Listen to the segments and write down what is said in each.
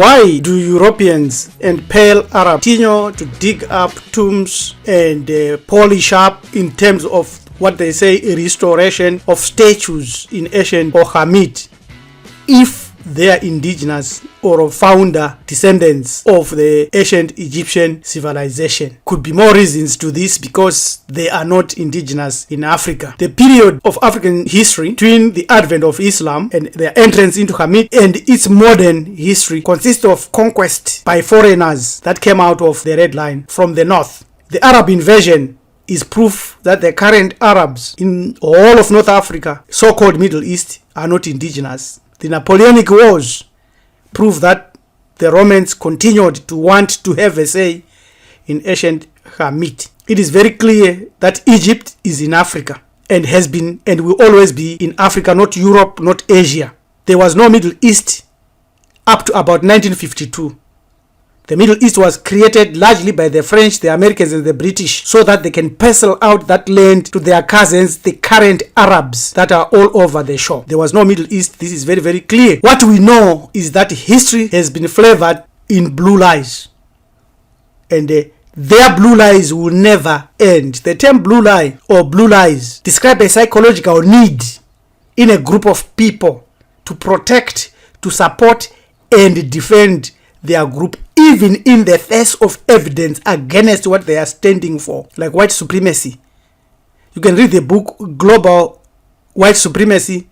Why do Europeans and pale Arabs continue to dig up tombs and polish up in terms of what they say a restoration of statues in ancient Ḥamit if they are indigenous or founder descendants of the ancient Egyptian civilization? Could be more reasons to this because they are not indigenous in Africa. The period of African history between the advent of Islam and their entrance into Ḥamit and its modern history consists of conquest by foreigners that came out of the Red Line from the north. The Arab invasion is proof that the current Arabs in all of North Africa, so-called Middle East, are not indigenous. The Napoleonic Wars prove that the Romans continued to want to have a say in ancient Ḥamit. It is very clear that Egypt is in Africa and has been and will always be in Africa, not Europe, not Asia. There was no Middle East up to about 1952. The Middle East was created largely by the French, the Americans, and the British so that they can parcel out that land to their cousins, the current Arabs that are all over the shore. There was no Middle East. This is very, very clear. What we know is that history has been flavored in blue lies. And their blue lies will never end. The term blue lie or blue lies describe a psychological need in a group of people to protect, to support, and defend their group, even in the face of evidence against what they are standing for, like white supremacy. You can read the book Global White Supremacy,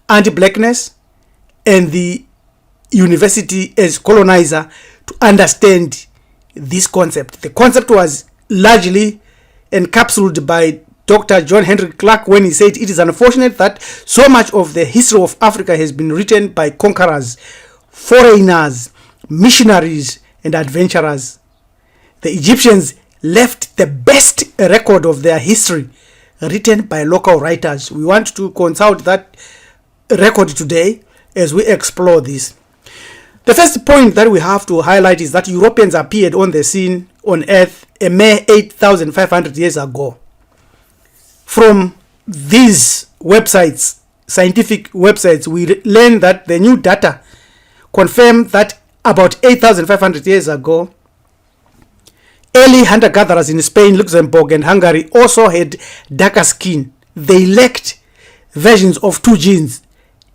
Anti-Blackness, and the University as Colonizer to understand this concept. The concept was largely encapsulated by Dr. John Henry Clark when he said it is unfortunate that so much of the history of Africa has been written by conquerors, foreigners, missionaries, and adventurers. The Egyptians left the best record of their history written by local writers. We want to consult that record today as we explore this. The first point that we have to highlight is that Europeans appeared on the scene on Earth a mere 8,500 years ago. From these websites, scientific websites, we learn that the new data confirm that about 8,500 years ago, early hunter-gatherers in Spain, Luxembourg, and Hungary also had darker skin. They lacked versions of two genes,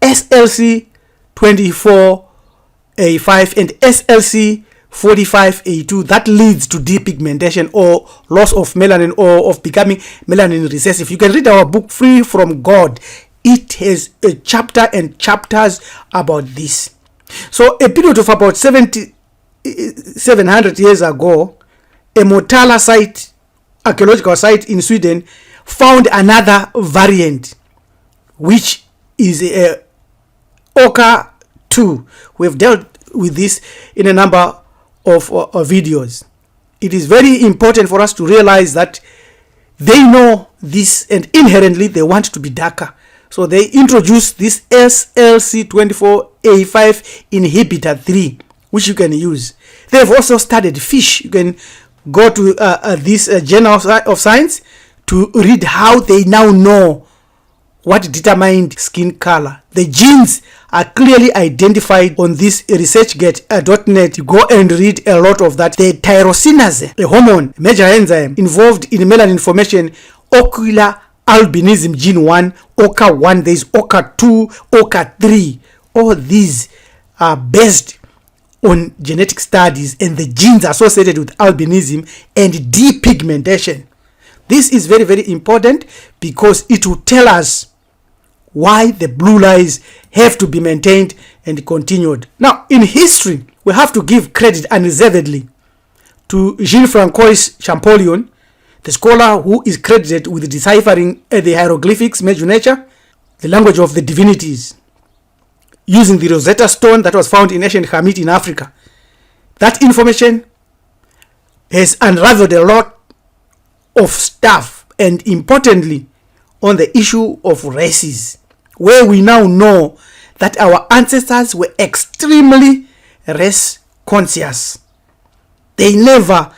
SLC24A5 and SLC45A2, that leads to depigmentation or loss of melanin or of becoming melanin recessive. You can read our book, Free From God. It has a chapter and chapters about this. So a period of about 700 years ago, a Motala site, archaeological site in Sweden, found another variant, which is a Ochre 2. We've dealt with this in a number of videos. It is very important for us to realize that they know this and inherently they want to be darker. So they introduced this SLC24A5 inhibitor 3, which you can use. They've also studied fish. You can go to this Journal of Science to read how they now know what determined skin color. The genes are clearly identified on this researchgate.net. You go and read a lot of that. The tyrosinase, a hormone, major enzyme involved in melanin formation, ocular albinism gene 1, Ochre 1, there is Ochre 2, Ochre 3. All these are based on genetic studies and the genes associated with albinism and depigmentation. This is very, very important because it will tell us why the blue lies have to be maintained and continued. Now, in history, we have to give credit unreservedly to Jean-François Champollion, the scholar who is credited with deciphering the hieroglyphics, major nature, the language of the divinities, using the Rosetta Stone that was found in ancient Ḥamit in Africa. That information has unraveled a lot of stuff, and importantly, on the issue of races, where we now know that our ancestors were extremely race conscious. They never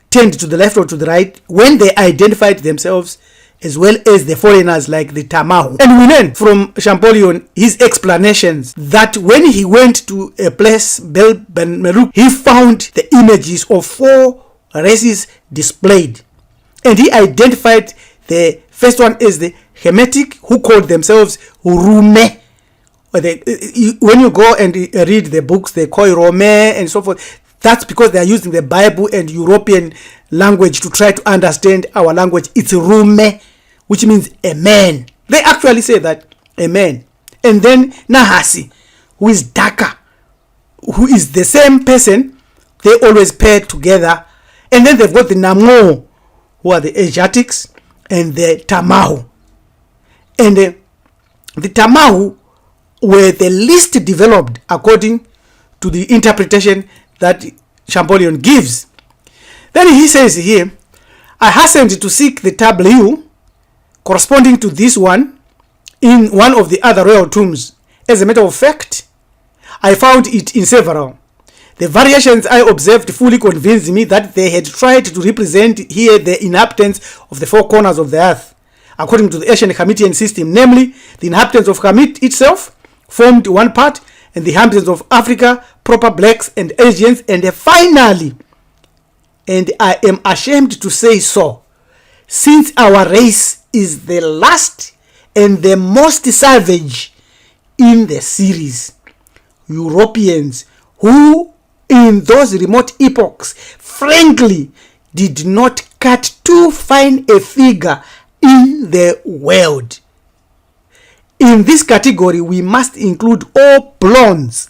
turned to the left or to the right when they identified themselves as well as the foreigners like the Tamahu. And we learn from Champollion his explanations that when he went to a place, Bel Ben Meruk, he found the images of 4 races displayed. And he identified the first one as the Hermetic, who called themselves Rume. When you go and read the books, they call Rome and so forth. That's because they are using the Bible and European language to try to understand our language. It's Rume, which means a man. They actually say that, a man. And then Nahasi, who is Daka, who is the same person. They always pair together. And then they've got the Namo, who are the Asiatics, and the Tamahu. And the Tamahu were the least developed according to the interpretation that Champollion gives. Then he says here, I hastened to seek the tableau corresponding to this one in one of the other royal tombs. As a matter of fact, I found it in several. The variations I observed fully convinced me that they had tried to represent here the inhabitants of the 4 corners of the earth, according to the ancient Hamitian system, namely the inhabitants of Hamit itself formed one part, and the inhabitants of Africa, proper blacks and Asians, and finally, and I am ashamed to say so, since our race is the last and the most savage in the series, Europeans, who in those remote epochs frankly did not cut too fine a figure in the world. In this category, we must include all blondes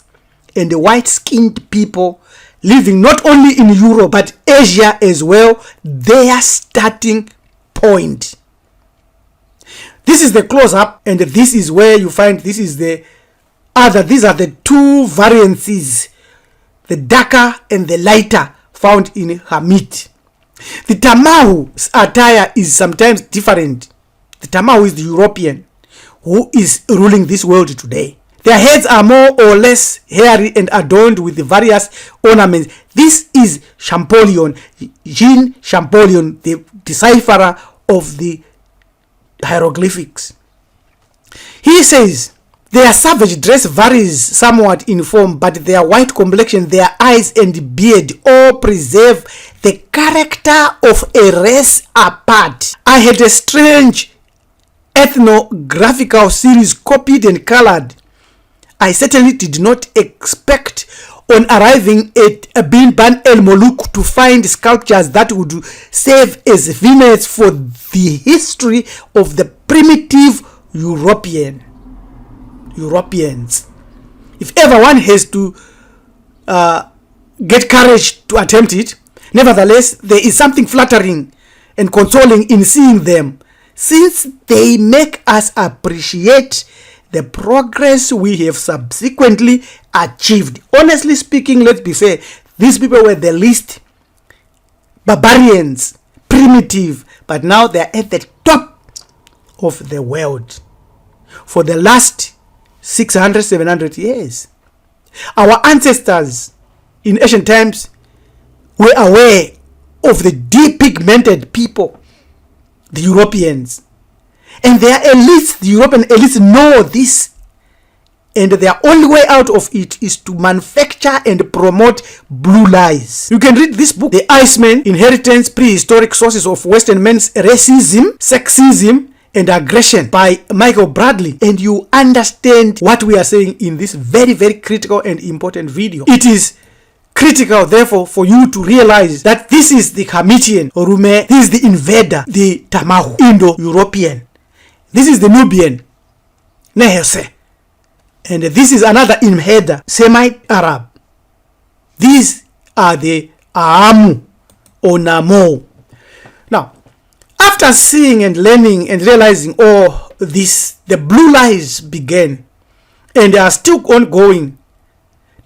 and the white-skinned people living not only in Europe but Asia as well, their starting point. This is the close-up, and this is where you find these are the 2 variances, the darker and the lighter, found in Hamit. The Tamahu's attire is sometimes different. The Tamahu is the European who is ruling this world today. Their heads are more or less hairy and adorned with the various ornaments. This is Champollion, Jean Champollion, the decipherer of the hieroglyphics. He says, their savage dress varies somewhat in form, but their white complexion, their eyes and beard all preserve the character of a race apart. I had a strange ethnographical series copied and colored. I certainly did not expect on arriving at Bin Ban El Moluk to find sculptures that would serve as vignettes for the history of the primitive Europeans. If ever one has to get courage to attempt it, nevertheless, there is something flattering and consoling in seeing them, since they make us appreciate the progress we have subsequently achieved. Honestly speaking, let's be fair, these people were the least barbarians, primitive, but now they're at the top of the world for the last 600, 700 years. Our ancestors in ancient times were aware of the depigmented people, the Europeans. And their elites, the European elites, know this. And their only way out of it is to manufacture and promote blue lies. You can read this book, The Iceman, Inheritance, Prehistoric Sources of Western Men's Racism, Sexism, and Aggression by Michael Bradley, and you understand what we are saying in this very, very critical and important video. It is critical, therefore, for you to realize that this is the Hamitian, Rume, this is the invader, the Tamahu, Indo-European. This is the Nubian, Nehese. And this is another invader, Semite Arab. These are the ĀMR or Namo. Now, after seeing and learning and realizing all this, the blue lies began and are still ongoing,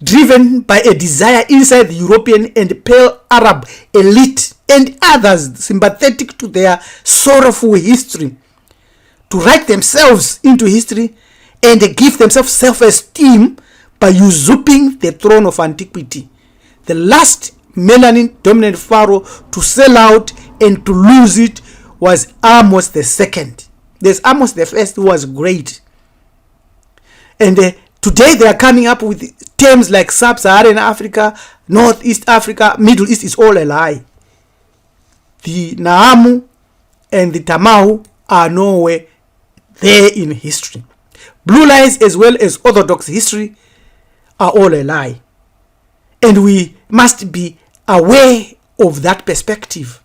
driven by a desire inside the European and pale Arab elite and others sympathetic to their sorrowful history, to write themselves into history and give themselves self-esteem by usurping the throne of antiquity. The last melanin dominant pharaoh to sell out and to lose it was Amos the second. There's Amos the first, who was great. And today they are coming up with terms like Sub-Saharan Africa, Northeast Africa, Middle East. Is all a lie. The Naamu and the Tamau are nowhere there in history. Blue lies as well as Orthodox history are all a lie. And we must be aware of that perspective,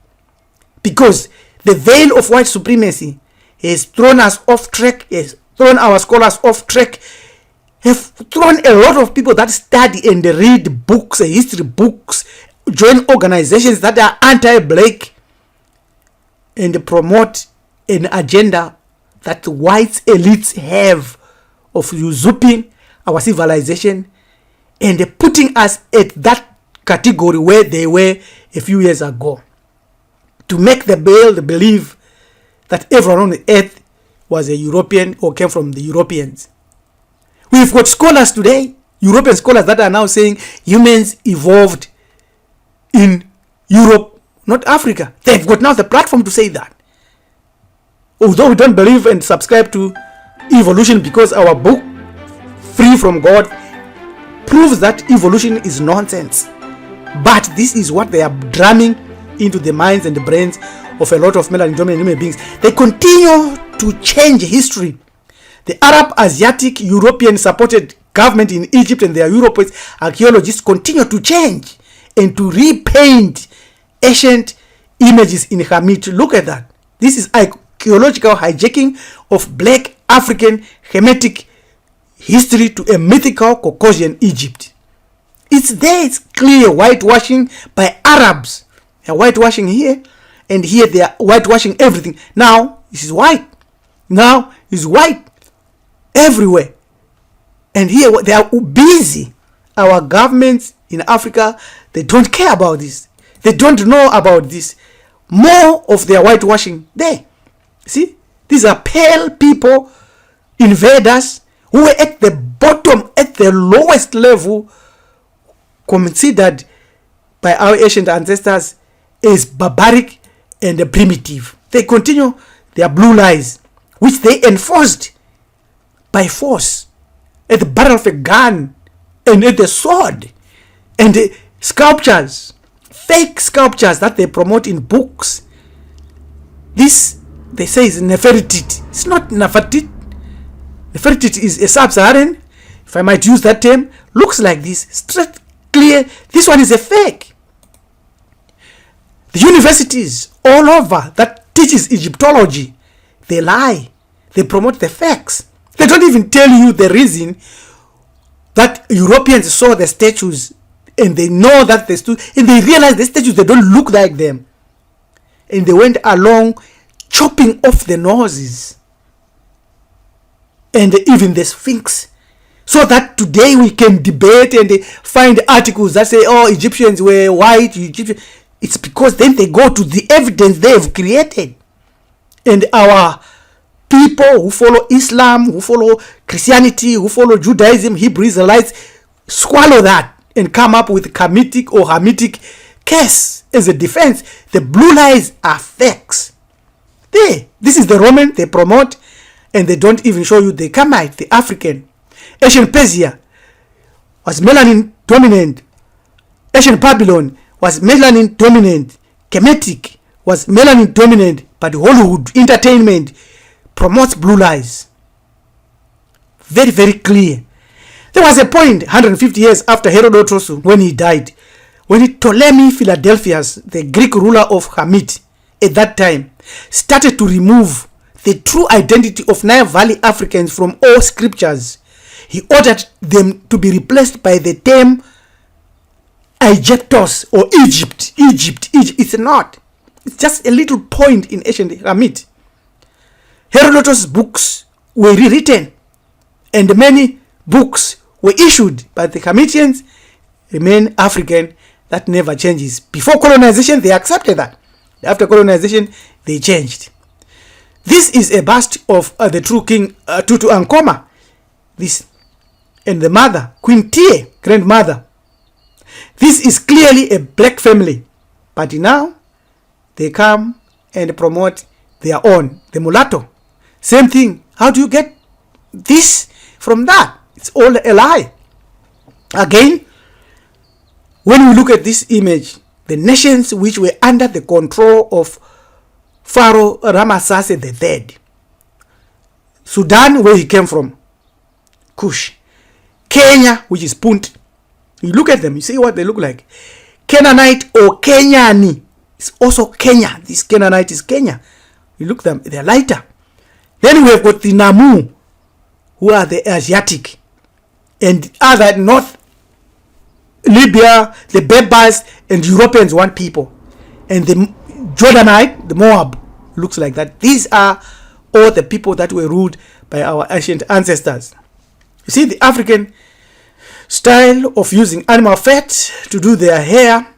because the veil of white supremacy has thrown us off track, has thrown our scholars off track, have thrown a lot of people that study and read books, history books, join organizations that are anti-black, and promote an agenda that the white elites have of usurping our civilization and putting us at that category where they were a few years ago, to make the world believe that everyone on the earth was a European or came from the Europeans. We've got scholars today, European scholars, that are now saying humans evolved in Europe, not Africa. They've got now the platform to say that. Although we don't believe and subscribe to evolution, because our book, Free from God, proves that evolution is nonsense. But this is what they are drumming into the minds and the brains of a lot of melanin-dominant human beings. They continue to change history. The Arab, Asiatic, European supported government in Egypt and their European archaeologists continue to change and to repaint ancient images in Hamit. Look at that. This is archaeological hijacking of black African Hamitic history to a mythical Caucasian Egypt. It's there, it's clear whitewashing by Arabs. They're whitewashing here, and here they are whitewashing everything. Now this is white. Now it's white everywhere. And here they are busy. Our governments in Africa, they don't care about this. They don't know about this. More of their whitewashing there. See, these are pale people, invaders, who were at the bottom, at the lowest level, considered by our ancient ancestors as barbaric and primitive. They continue their blue lies, which they enforced by force, at the barrel of a gun and at the sword, and the sculptures, fake sculptures that they promote in books. This, they say, is Nefertiti. It's not Nefertiti. Nefertiti is a Sub-Saharan, if I might use that term, looks like this, straight, clear. This one is a fake. The universities all over that teaches Egyptology, they lie. They promote the facts. They don't even tell you the reason that Europeans saw the statues and they know that they stood, and they realize the statues, they don't look like them. And they went along chopping off the noses and even the Sphinx, so that today we can debate and find articles that say, oh, Egyptians were white. It's because then they go to the evidence they have created. And our people who follow Islam, who follow Christianity, who follow Judaism, Hebrew Israelites, swallow that and come up with Hamitic or Hamitic case as a defense. The blue lies are facts. This is the Roman they promote, and they don't even show you the Kamite, the African. Ancient Persia was melanin dominant. Ancient Babylon was melanin dominant. Kemetic was melanin dominant, but Hollywood entertainment promotes blue lies. Very, very clear. There was a point 150 years after Herodotus, when he died, when Ptolemy Philadelphus, the Greek ruler of Hamit at that time, started to remove the true identity of Nile Valley Africans from all scriptures. He ordered them to be replaced by the term Egyptos or Egypt. It's not. It's just a little point in ancient Hamit. Herodotus' books were rewritten, and many books were issued, but the Hamitians remain African. That never changes. Before colonization, they accepted that. After colonization, they changed. This is a bust of the true king Tutankhamun. This and the mother, Queen Tiye, grandmother. This is clearly a black family, but now they come and promote their own. The mulatto, same thing. How do you get this from that? It's all a lie. Again, when we look at this image, the nations which were under the control of Pharaoh Ramesses III, Sudan, where he came from, Kush, Kenya, which is Punt. You look at them, you see what they look like. Canaanite or Kenyani, it's also Kenya. This Canaanite is Kenya. You look at them, they're lighter. Then we have got the Namu, who are the Asiatic, and other North Libya, the Berbers and Europeans, one people. And the Jordanite, the Moab, looks like that. These are all the people that were ruled by our ancient ancestors. You see the African style of using animal fat to do their hair,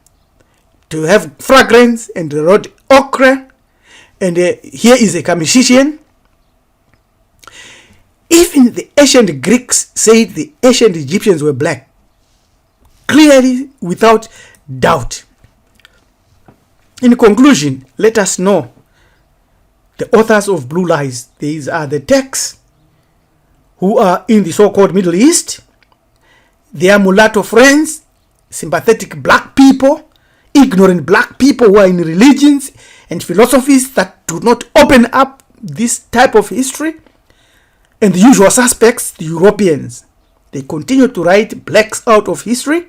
to have fragrance and red ochre. And here is a musician. Even the ancient Greeks said the ancient Egyptians were black. Clearly, without doubt. In conclusion, let us know the authors of Blue Lies. These are the Turks who are in the so-called Middle East. They are mulatto friends, sympathetic black people, ignorant black people who are in religions and philosophies that do not open up this type of history. And the usual suspects, the Europeans. They continue to write blacks out of history,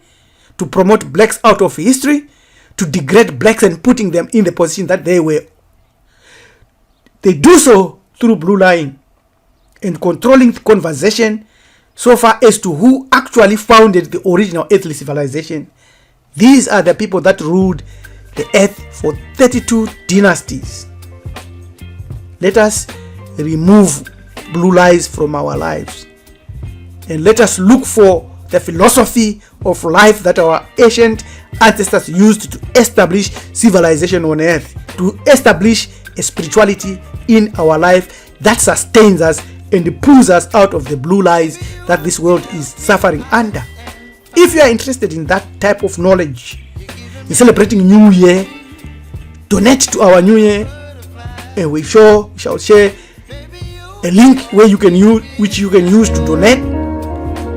to promote blacks out of history, to degrade blacks and putting them in the position that they were. They do so through blue line and controlling the conversation so far as to who actually founded the original earthly civilization. These are the people that ruled the earth for 32 dynasties. Let us remove blue lies from our lives, and let us look for the philosophy of life that our ancient ancestors used to establish civilization on earth, to establish a spirituality in our life that sustains us and pulls us out of the blue lies that this world is suffering under. If you are interested in that type of knowledge, in celebrating New Year, donate to our New Year, and we shall share a link where you can use, which you can use to donate.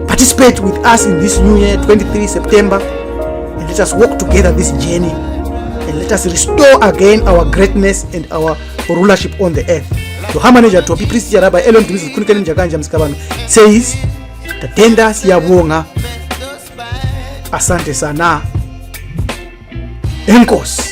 Participate with us in this New Year, 23 September, and let us walk together this journey, and let us restore again our greatness and our rulership on the earth. The manager to be priest Rabbi Elon Kunikeni Jakanja Mskabano says, Tatenda siyabonga, asante sana, enkos.